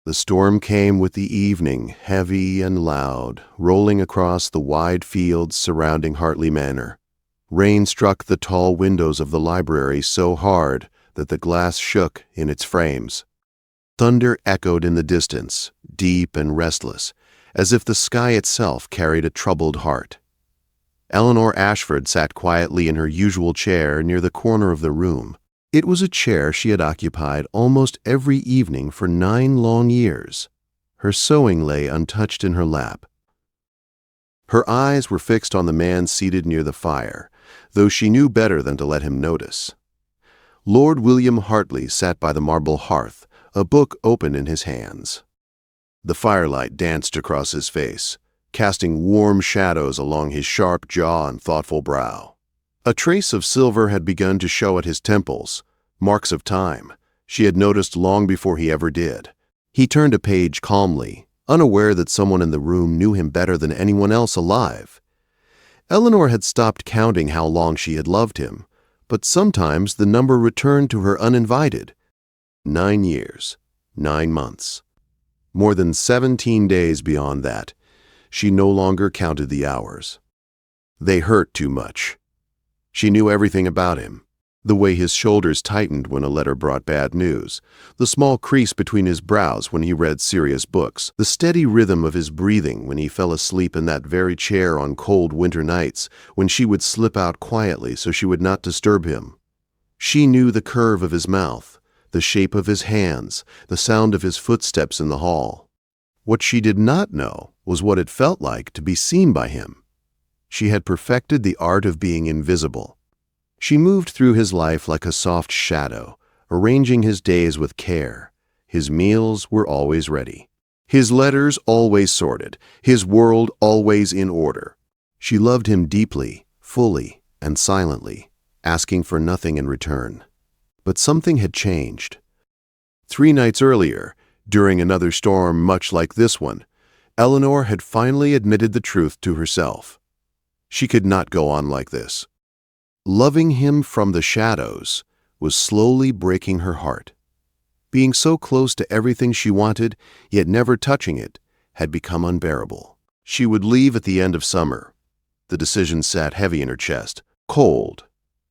The storm came with the evening, heavy and loud, rolling across the wide fields surrounding Hartley Manor. Rain struck the tall windows of the library so hard that the glass shook in its frames. Thunder echoed in the distance, deep and restless, as if the sky itself carried a troubled heart. Eleanor Ashford sat quietly in her usual chair near the corner of the room. It was a chair she had occupied almost every evening for 9 long years. Her sewing lay untouched in her lap. Her eyes were fixed on the man seated near the fire, though she knew better than to let him notice. Lord William Hartley sat by the marble hearth, a book open in his hands. The firelight danced across his face, casting warm shadows along his sharp jaw and thoughtful brow. A trace of silver had begun to show at his temples, marks of time she had noticed long before he ever did. He turned a page calmly, unaware that someone in the room knew him better than anyone else alive. Eleanor had stopped counting how long she had loved him, but sometimes the number returned to her uninvited. 9 years, 9 months. More than 17 days beyond that. She no longer counted the hours. They hurt too much. She knew everything about him. The way his shoulders tightened when a letter brought bad news, the small crease between his brows when he read serious books, the steady rhythm of his breathing when he fell asleep in that very chair on cold winter nights when she would slip out quietly so she would not disturb him. She knew the curve of his mouth, the shape of his hands, the sound of his footsteps in the hall. What she did not know was what it felt like to be seen by him. She had perfected the art of being invisible. She moved through his life like a soft shadow, arranging his days with care. His meals were always ready. His letters always sorted, his world always in order. She loved him deeply, fully, and silently, asking for nothing in return. But something had changed. 3 nights earlier, during another storm much like this one, Eleanor had finally admitted the truth to herself. She could not go on like this. Loving him from the shadows was slowly breaking her heart. Being so close to everything she wanted, yet never touching it, had become unbearable. She would leave at the end of summer. The decision sat heavy in her chest, cold,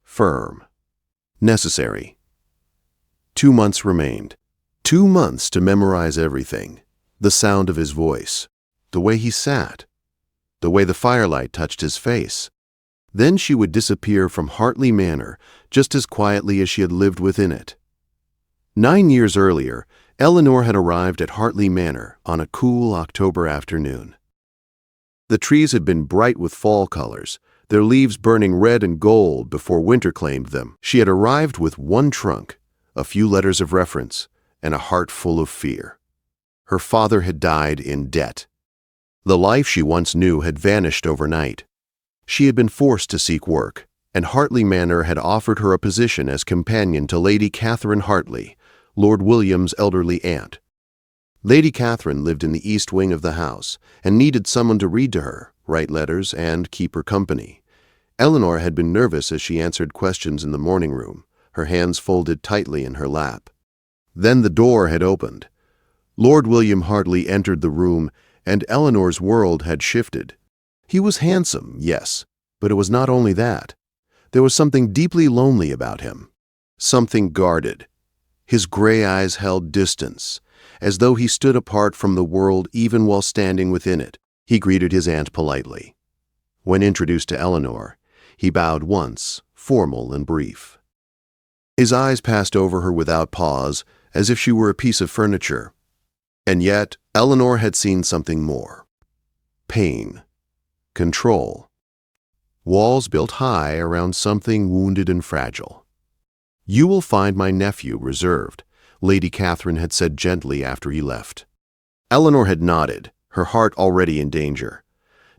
firm, necessary. 2 months remained. 2 months to memorize everything. The sound of his voice, the way he sat, the way the firelight touched his face. Then she would disappear from Hartley Manor just as quietly as she had lived within it. 9 years earlier, Eleanor had arrived at Hartley Manor on a cool October afternoon. The trees had been bright with fall colors, their leaves burning red and gold before winter claimed them. She had arrived with 1 trunk, a few letters of reference, and a heart full of fear. Her father had died in debt. The life she once knew had vanished overnight. She had been forced to seek work, and Hartley Manor had offered her a position as companion to Lady Catherine Hartley, Lord William's elderly aunt. Lady Catherine lived in the east wing of the house and needed someone to read to her, write letters, and keep her company. Eleanor had been nervous as she answered questions in the morning room, her hands folded tightly in her lap. Then the door had opened. Lord William Hartley entered the room, and Eleanor's world had shifted. He was handsome, yes, but it was not only that. There was something deeply lonely about him, something guarded. His gray eyes held distance, as though he stood apart from the world even while standing within it. He greeted his aunt politely. When introduced to Eleanor, he bowed once, formal and brief. His eyes passed over her without pause, as if she were a piece of furniture. And yet, Eleanor had seen something more. Pain. Control. Walls built high around something wounded and fragile. "You will find my nephew reserved," Lady Catherine had said gently after he left. Eleanor had nodded, her heart already in danger.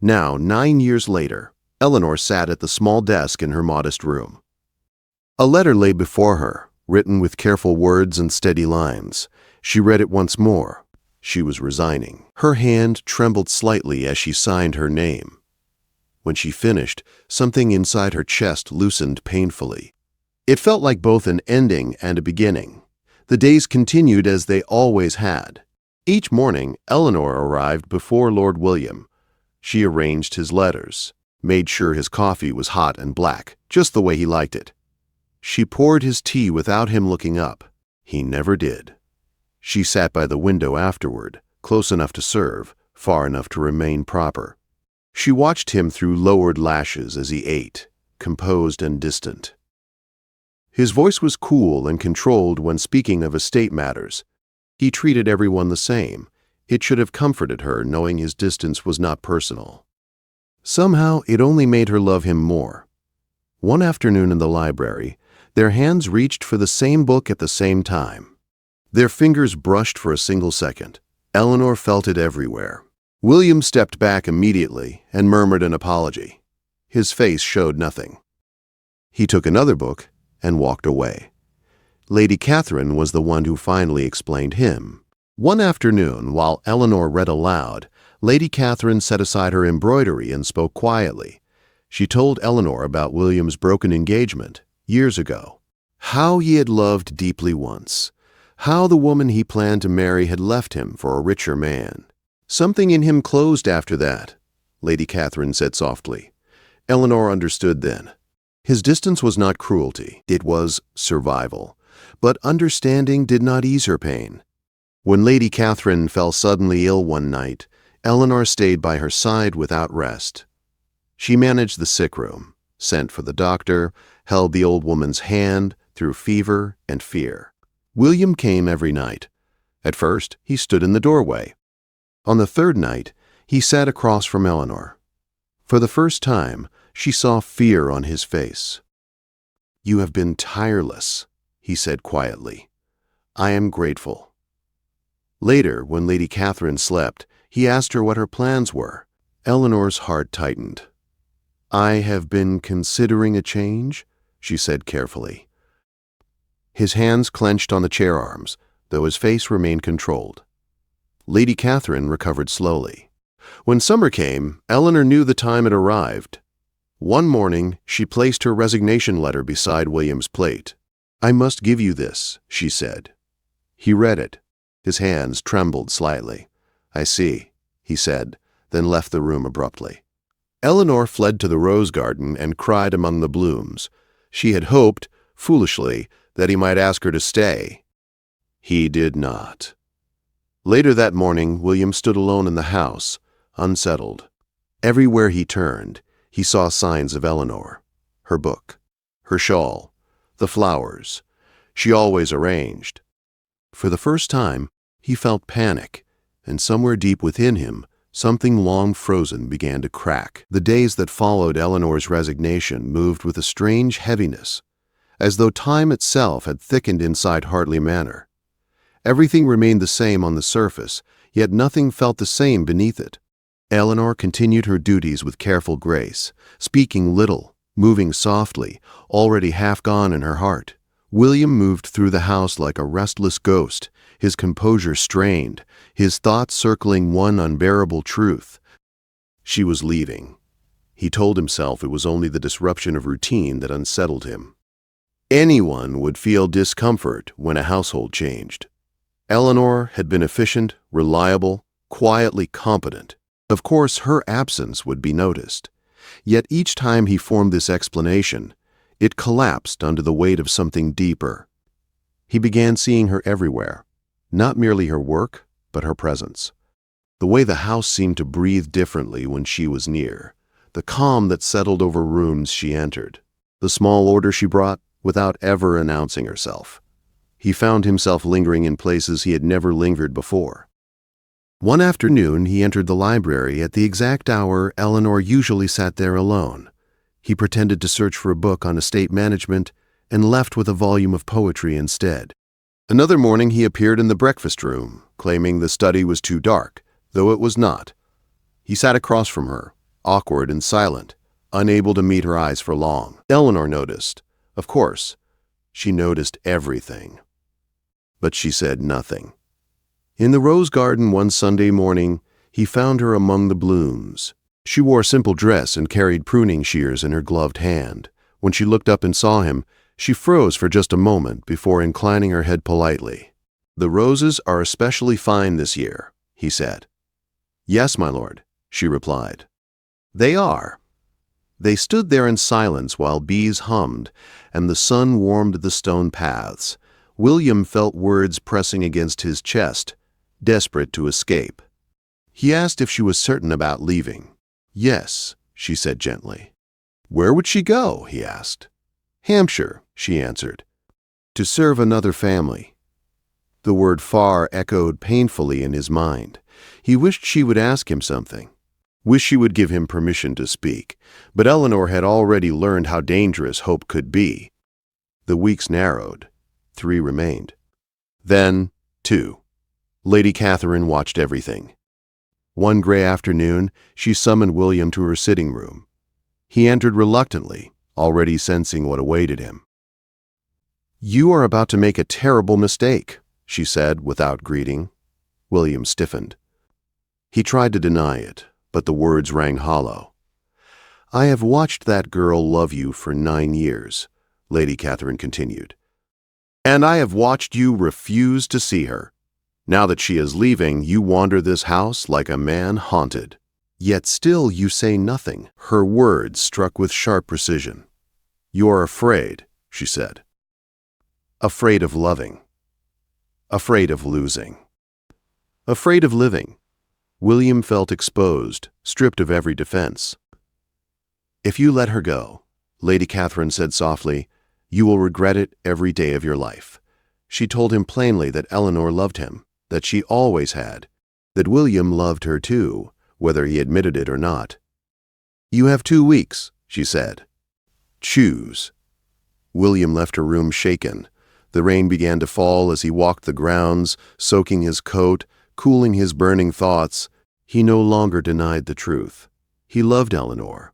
Now, 9 years later, Eleanor sat at the small desk in her modest room. A letter lay before her, written with careful words and steady lines. She read it once more. She was resigning. Her hand trembled slightly as she signed her name. When she finished, something inside her chest loosened painfully. It felt like both an ending and a beginning. The days continued as they always had. Each morning, Eleanor arrived before Lord William. She arranged his letters, made sure his coffee was hot and black, just the way he liked it. She poured his tea without him looking up. He never did. She sat by the window afterward, close enough to serve, far enough to remain proper. She watched him through lowered lashes as he ate, composed and distant. His voice was cool and controlled when speaking of estate matters. He treated everyone the same. It should have comforted her knowing his distance was not personal. Somehow, it only made her love him more. One afternoon in the library, their hands reached for the same book at the same time. Their fingers brushed for a single second. Eleanor felt it everywhere. William stepped back immediately and murmured an apology. His face showed nothing. He took another book and walked away. Lady Catherine was the one who finally explained him. One afternoon, while Eleanor read aloud, Lady Catherine set aside her embroidery and spoke quietly. She told Eleanor about William's broken engagement years ago. How he had loved deeply once. How the woman he planned to marry had left him for a richer man. Something in him closed after that, Lady Catherine said softly. Eleanor understood then. His distance was not cruelty, it was survival. But understanding did not ease her pain. When Lady Catherine fell suddenly ill one night, Eleanor stayed by her side without rest. She managed the sick room, sent for the doctor, held the old woman's hand through fever and fear. William came every night. At first, he stood in the doorway. On the third night, he sat across from Eleanor. For the first time, she saw fear on his face. "You have been tireless," he said quietly. "I am grateful." Later, when Lady Catherine slept, he asked her what her plans were. Eleanor's heart tightened. "I have been considering a change," she said carefully. His hands clenched on the chair arms, though his face remained controlled. Lady Catherine recovered slowly. When summer came, Eleanor knew the time had arrived. One morning, she placed her resignation letter beside William's plate. "I must give you this," she said. He read it. His hands trembled slightly. "I see," he said, then left the room abruptly. Eleanor fled to the rose garden and cried among the blooms. She had hoped, foolishly, that he might ask her to stay. He did not. Later that morning, William stood alone in the house, unsettled. Everywhere he turned, he saw signs of Eleanor. Her book, her shawl, the flowers. She always arranged. For the first time, he felt panic, and somewhere deep within him, something long frozen began to crack. The days that followed Eleanor's resignation moved with a strange heaviness, as though time itself had thickened inside Hartley Manor. Everything remained the same on the surface, yet nothing felt the same beneath it. Eleanor continued her duties with careful grace, speaking little, moving softly, already half gone in her heart. William moved through the house like a restless ghost, his composure strained, his thoughts circling one unbearable truth. She was leaving. He told himself it was only the disruption of routine that unsettled him. Anyone would feel discomfort when a household changed. Eleanor had been efficient, reliable, quietly competent. Of course, her absence would be noticed. Yet each time he formed this explanation, it collapsed under the weight of something deeper. He began seeing her everywhere, not merely her work, but her presence. The way the house seemed to breathe differently when she was near, the calm that settled over rooms she entered, the small order she brought without ever announcing herself. He found himself lingering in places he had never lingered before. One afternoon, he entered the library at the exact hour Eleanor usually sat there alone. He pretended to search for a book on estate management and left with a volume of poetry instead. Another morning, he appeared in the breakfast room, claiming the study was too dark, though it was not. He sat across from her, awkward and silent, unable to meet her eyes for long. Eleanor noticed. Of course, she noticed everything. But she said nothing. In the rose garden one Sunday morning, he found her among the blooms. She wore a simple dress and carried pruning shears in her gloved hand. When she looked up and saw him, she froze for just a moment before inclining her head politely. "The roses are especially fine this year," he said. "Yes, my lord," she replied. "They are." They stood there in silence while bees hummed and the sun warmed the stone paths. William felt words pressing against his chest, desperate to escape. He asked if she was certain about leaving. "Yes," she said gently. "Where would she go?" he asked. "Hampshire," she answered. "To serve another family." The word far echoed painfully in his mind. He wished she would ask him something. Wished she would give him permission to speak. But Eleanor had already learned how dangerous hope could be. The weeks narrowed. 3 remained. Then 2. Lady Catherine watched everything. One gray afternoon, she summoned William to her sitting room. He entered reluctantly, already sensing what awaited him. "You are about to make a terrible mistake," she said without greeting. William stiffened. He tried to deny it, but the words rang hollow. "I have watched that girl love you for 9 years," Lady Catherine continued. "And I have watched you refuse to see her. Now that she is leaving, you wander this house like a man haunted. Yet still you say nothing." Her words struck with sharp precision. "You are afraid," she said. "Afraid of loving. Afraid of losing. Afraid of living." William felt exposed, stripped of every defense. "If you let her go," Lady Catherine said softly, "you will regret it every day of your life." She told him plainly that Eleanor loved him, that she always had, that William loved her too, whether he admitted it or not. "You have 2 weeks," she said. "Choose." William left her room shaken. The rain began to fall as he walked the grounds, soaking his coat, cooling his burning thoughts. He no longer denied the truth. He loved Eleanor.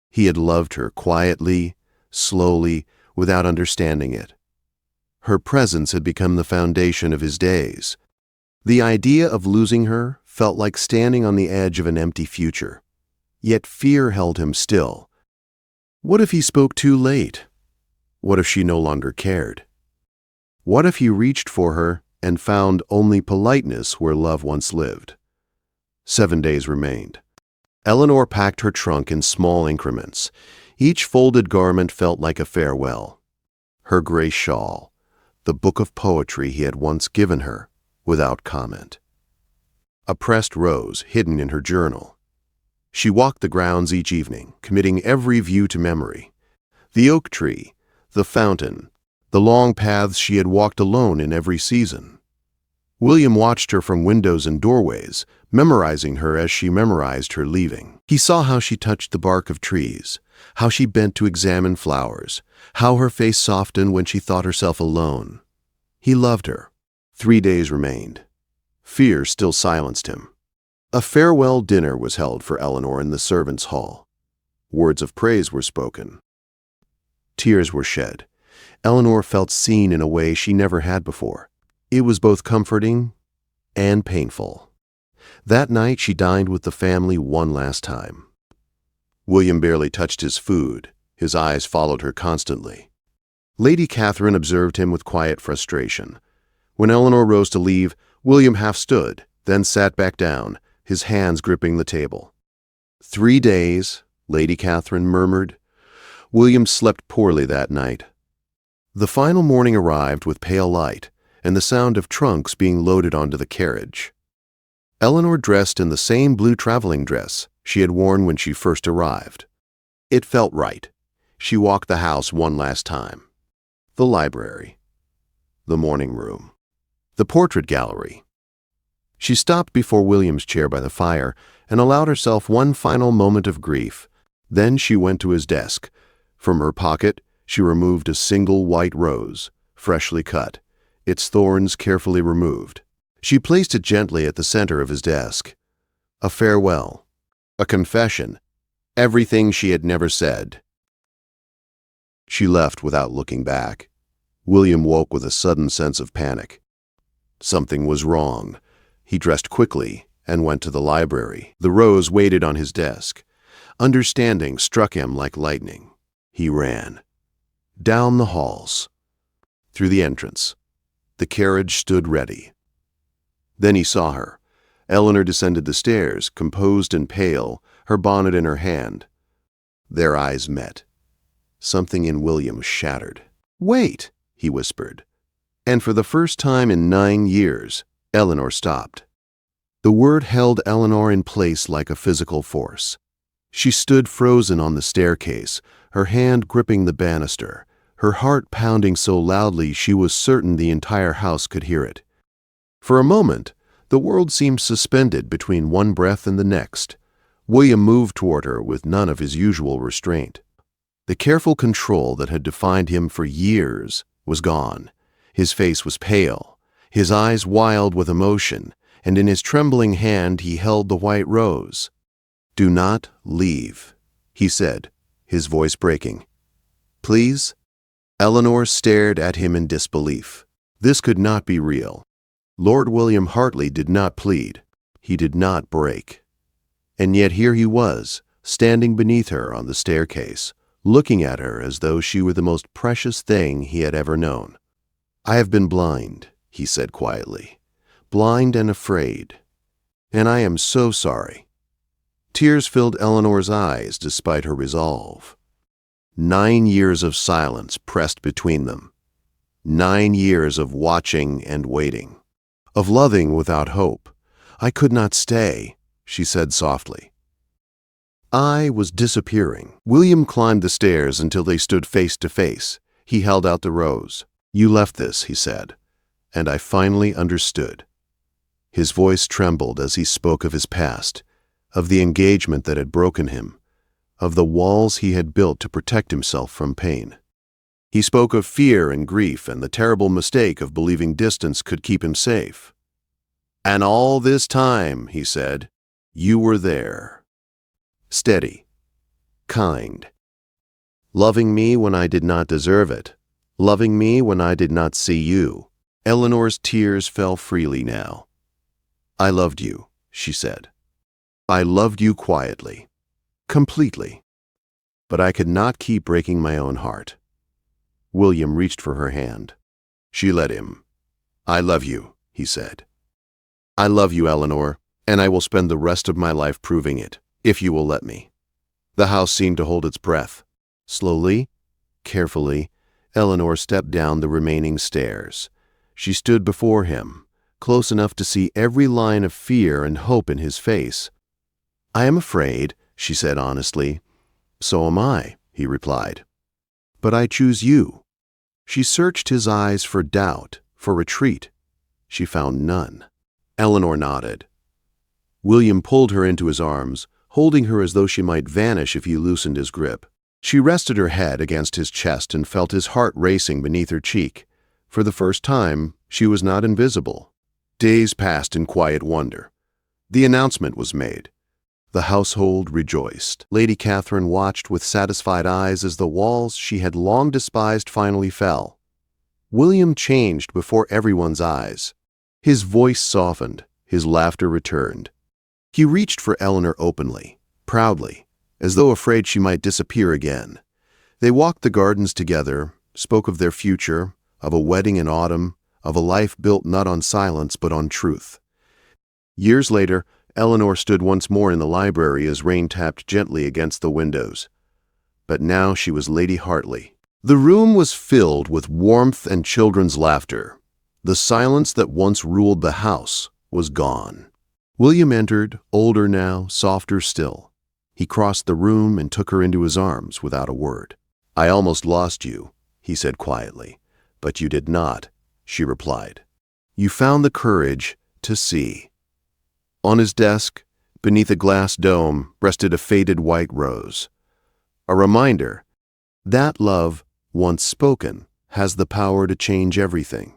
He had loved her quietly, slowly, without understanding it. Her presence had become the foundation of his days. The idea of losing her felt like standing on the edge of an empty future. Yet fear held him still. What if he spoke too late? What if she no longer cared? What if he reached for her and found only politeness where love once lived? 7 days remained. Eleanor packed her trunk in small increments. Each folded garment felt like a farewell. Her gray shawl, the book of poetry he had once given her, without comment. A pressed rose hidden in her journal. She walked the grounds each evening, committing every view to memory. The oak tree, the fountain, the long paths she had walked alone in every season. William watched her from windows and doorways, memorizing her as she memorized her leaving. He saw how she touched the bark of trees, how she bent to examine flowers, how her face softened when she thought herself alone. He loved her. 3 days remained. Fear still silenced him. A farewell dinner was held for Eleanor in the servants' hall. Words of praise were spoken. Tears were shed. Eleanor felt seen in a way she never had before. It was both comforting and painful. That night she dined with the family one last time. William barely touched his food. His eyes followed her constantly. Lady Catherine observed him with quiet frustration. When Eleanor rose to leave, William half stood, then sat back down, his hands gripping the table. 3 days, Lady Catherine murmured. William slept poorly that night. The final morning arrived with pale light and the sound of trunks being loaded onto the carriage. Eleanor dressed in the same blue traveling dress she had worn when she first arrived. It felt right. She walked the house one last time. The library. The morning room. The portrait gallery. She stopped before William's chair by the fire and allowed herself one final moment of grief. Then she went to his desk. From her pocket, she removed a single white rose, freshly cut, its thorns carefully removed. She placed it gently at the center of his desk. A farewell, a confession, everything she had never said. She left without looking back. William woke with a sudden sense of panic. Something was wrong. He dressed quickly and went to the library. The rose waited on his desk. Understanding struck him like lightning. He ran. Down the halls. Through the entrance. The carriage stood ready. Then he saw her. Eleanor descended the stairs, composed and pale, her bonnet in her hand. Their eyes met. Something in William shattered. "Wait," he whispered. And for the first time in 9 years, Eleanor stopped. The word held Eleanor in place like a physical force. She stood frozen on the staircase, her hand gripping the banister, her heart pounding so loudly she was certain the entire house could hear it. For a moment, the world seemed suspended between one breath and the next. William moved toward her with none of his usual restraint. The careful control that had defined him for years was gone. His face was pale, his eyes wild with emotion, and in his trembling hand he held the white rose. "Do not leave," he said, his voice breaking. "Please?" Eleanor stared at him in disbelief. This could not be real. Lord William Hartley did not plead. He did not break. And yet here he was, standing beneath her on the staircase, looking at her as though she were the most precious thing he had ever known. "I have been blind," he said quietly, "blind and afraid. And I am so sorry." Tears filled Eleanor's eyes despite her resolve. 9 years of silence pressed between them. 9 years of watching and waiting, of loving without hope. "I could not stay," she said softly. I was disappearing. William climbed the stairs until they stood face to face. He held out the rose. "You left this," he said, "and I finally understood." His voice trembled as he spoke of his past, of the engagement that had broken him, of the walls he had built to protect himself from pain. He spoke of fear and grief and the terrible mistake of believing distance could keep him safe. "And all this time," he said, "you were there. Steady, kind, loving me when I did not deserve it, loving me when I did not see you." Eleanor's tears fell freely now. "I loved you," she said. "I loved you quietly, completely. But I could not keep breaking my own heart." William reached for her hand. She let him. "I love you," he said. "I love you, Eleanor, and I will spend the rest of my life proving it, if you will let me." The house seemed to hold its breath. Slowly, carefully, Eleanor stepped down the remaining stairs. She stood before him, close enough to see every line of fear and hope in his face. "I am afraid," she said honestly. "So am I," he replied. "But I choose you." She searched his eyes for doubt, for retreat. She found none. Eleanor nodded. William pulled her into his arms, holding her as though she might vanish if he loosened his grip. She rested her head against his chest and felt his heart racing beneath her cheek. For the first time, she was not invisible. Days passed in quiet wonder. The announcement was made. The household rejoiced. Lady Catherine watched with satisfied eyes as the walls she had long despised finally fell. William changed before everyone's eyes. His voice softened, his laughter returned. He reached for Eleanor openly, proudly, as though afraid she might disappear again. They walked the gardens together, spoke of their future, of a wedding in autumn, of a life built not on silence but on truth. Years later, Eleanor stood once more in the library as rain tapped gently against the windows. But now she was Lady Hartley. The room was filled with warmth and children's laughter. The silence that once ruled the house was gone. William entered, older now, softer still. He crossed the room and took her into his arms without a word. "I almost lost you," he said quietly. "But you did not," she replied. "You found the courage to see." On his desk, beneath a glass dome, rested a faded white rose. A reminder that love, once spoken, has the power to change everything.